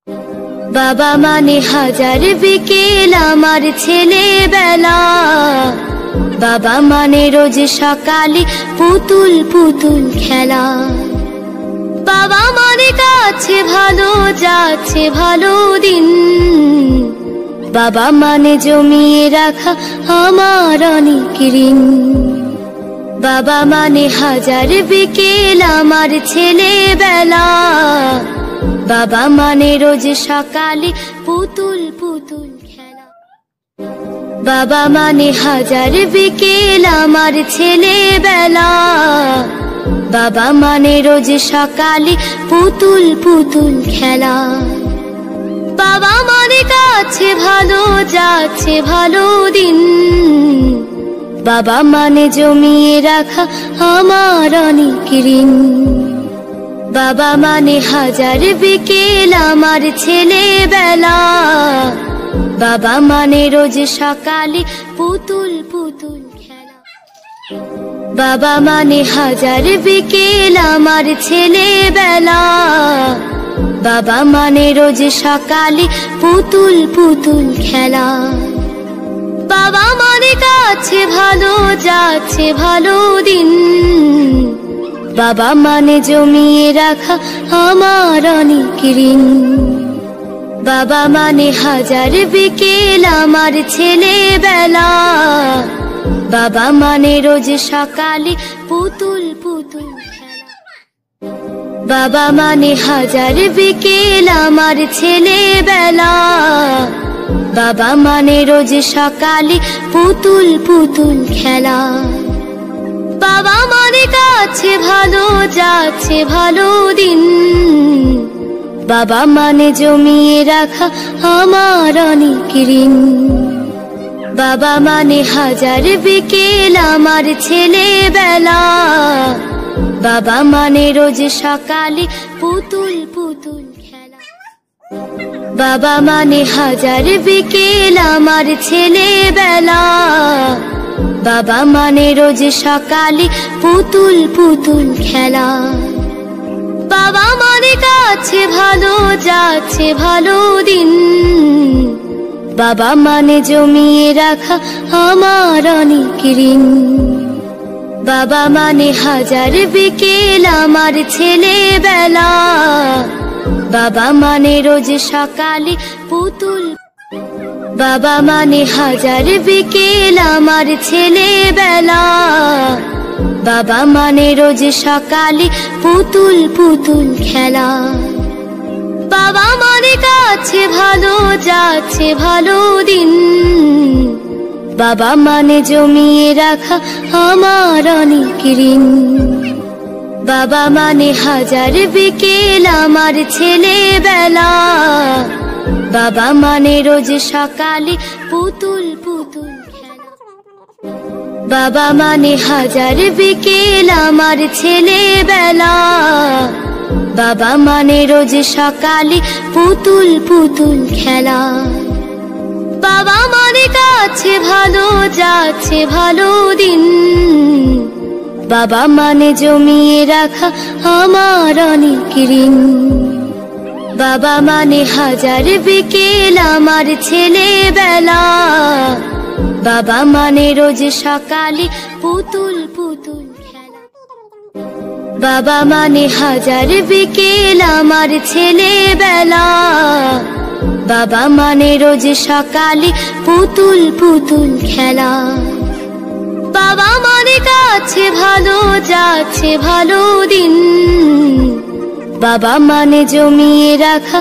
বাবা মানে হাজার বিকেল আমার ছেলেবেলা, বাবা মানে রোজ সকালে পুতুল পুতুল খেলা। বাবা মানে কাছে ভালো যাচ্ছে ভালো দিন, বাবা মানে জমিয়ে রাখা আমার অনেক ঋণ। বাবা মানে হাজার বিকেল আমার ছেলেবেলা, বাবা মানে রোজ সকালে পুতুল পুতুল খেলা। বাবা মানে হাজার বিকেল আমার ছেলেবেলা, বাবা মানে রোজ সকালে পুতুল পুতুল খেলা। বাবা মানে কাছে ভালো যাচ্ছে ভালো দিন, বাবা মানে জমিয়ে রাখা আমার অনেক ঋণ। বাবা মানে হাজার বিকেল আমার ছেলেবেলা, বাবা মানে রোজ সকালে পুতুল পুতুল খেলা। বাবা মানে হাজার বিকেল আমার ছেলেবেলা, বাবা মানে রোজ সকালে পুতুল পুতুল খেলা। বাবা মানে কাছে ভালো যাচ্ছে ভালো দিন, বাবা মানে জমিয়ে রাখা আমার অনেক ঋণ। বাবা মানে হাজার বিকেল আমার ছেলেবেলা, বাবা মানে রোজ সকালে পুতুল পুতুল খেলা। বাবা মানে হাজার বিকেল আমার ছেলেবেলা, বাবা মানে রোজ সকালে পুতুল পুতুল খেলা। বাবা মানে কাছে ভালো যাচ্ছে ভালো দিন, বাবা মানে জমিয়ে রাখা আমার অনেক ঋণ। বাবা মানে হাজার বিকেল আমার ছেলেবেলা, বাবা মানে রোজ সকালে পুতুল পুতুল খেলা। বাবা মানে হাজার বিকেল আমার ছেলেবেলা, বাবা মানে রোজ সকালে পুতুল পুতুল খেলা। বাবা মানে কাছে ভালো যাচ্ছে ভালো দিন, বাবা মানে জমিয়ে রাখা আমার অনেক ঋণ। বাবা মানে হাজার বিকেল আমার ছেলেবেলা, বাবা মানে রোজ সকালে পুতুল। বাবা মানে হাজার বিকেল আমার ছেলেবেলা, বাবা মানে রোজ সকালে পুতুল পুতুল খেলা। বাবা মানে কাছে ভালো যাচ্ছে ভালো দিন, বাবা মানে জমিয়ে রাখা আমার অনেক ঋণ। বাবা মানে হাজার বিকেল আমার ছেলেবেলা, বাবা মানে রোজ সকালে পুতুল পুতুল খেলা। বাবা মানে হাজার বিকেল আমার ছেলেবেলা, বাবা মানে রোজ সকালে পুতুল পুতুল খেলা। বাবা মানে কাছে ভালো যাচ্ছে ভালো দিন, বাবা মানে জমিয়ে রাখা আমার অনেক ঋণ। বাবা মানে হাজার বিকেল আমার ছেলেবেলা, বাবা মানে রোজ সকালে পুতুল পুতুল খেলা। বাবা মানে হাজার বিকেল আমার ছেলেবেলা, বাবা মানে রোজ সকালে পুতুল পুতুল খেলা। বাবা মানে কাছে ভালো যাচ্ছে ভালো দিন, বাবা মানে জমিয়ে রাখা